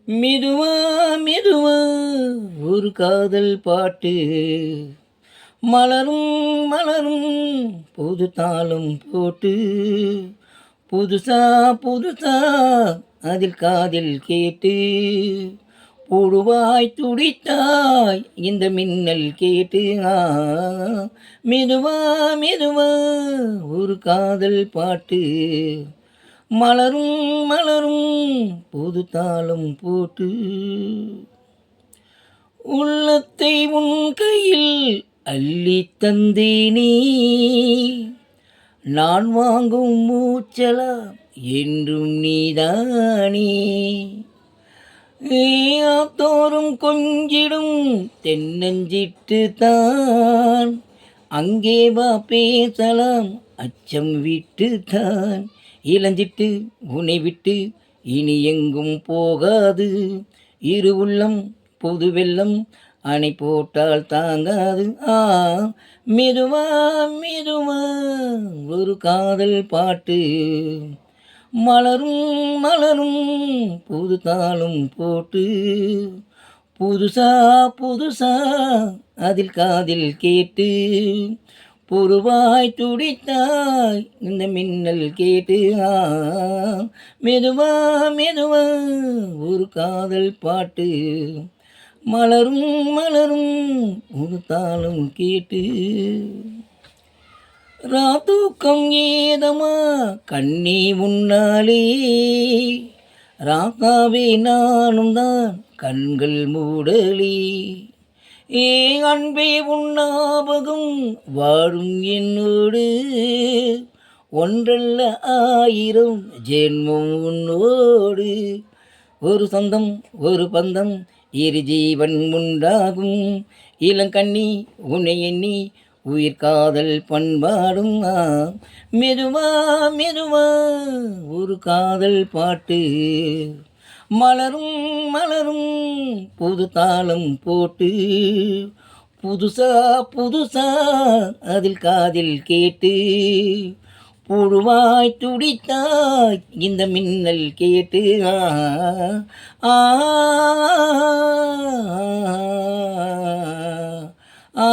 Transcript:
மெதுவா மெதுவா ஒரு காதல் பாட்டு மலரும் மலரும் புது தாளம் போட்டு புதுசா புதுசா அதில் காதில் கேட்டு புழுவாய் துடித்தாய் இந்த மின்னல் கேட்டு மெதுவா மெதுவா ஒரு காதல் பாட்டு மலரும் மலரும் புது தாளம் போட்டு உள்ளத்தை உன் கையில் அள்ளி தந்தேனே நான் வாங்கும் மூச்சலாம் என்றும் நீதானே தோறும் கொஞ்சிடும் தென்னஞ்சிட்டு தான் அங்கே வா பேசலாம் அச்சம் விட்டு தான் இளஞ்சிட்டு உனை விட்டு இனி எங்கும் போகாது இரு உள்ளம் புது வெள்ளம் அணை போட்டால் தாங்காது மெதுவா மெதுவா ஒரு காதல் பாட்டு மலரும் மலரும் புது தாளம் போட்டு புதுசா புதுசா அதில் காதில் கேட்டு பொறுவாய் துடித்தாய் இந்த மின்னல் கேட்டு மெதுவா மெதுவா ஒரு காதல் பாட்டு மலரும் மலரும் ஒரு தாளம் கேட்டு ராத்தூக்கம் ஏதமா கண்ணி முன்னாலே ராத்தாவே நானும் தான் கண்கள் மூடலே அன்பே உன்னாபகம் வாழும் என்னோடு ஒன்றல்ல ஆயிரம் ஜென்மம் உன்னோடு ஒரு சொந்தம் ஒரு பந்தம் இரு ஜீவன் உண்டாகும் இளங்கண்ணி உன்னை எண்ணி உயிர் காதல் பண்பாடும் மெதுவா மெதுவா ஒரு காதல் பாட்டு மலரும் மலரும் புது தாளம் போட்டு புதுசா புதுசா அதில் காதில் கேட்டு புழுவாய் துடித்தாய் இந்த மின்னல் கேட்டு ஆ ஆ ஆ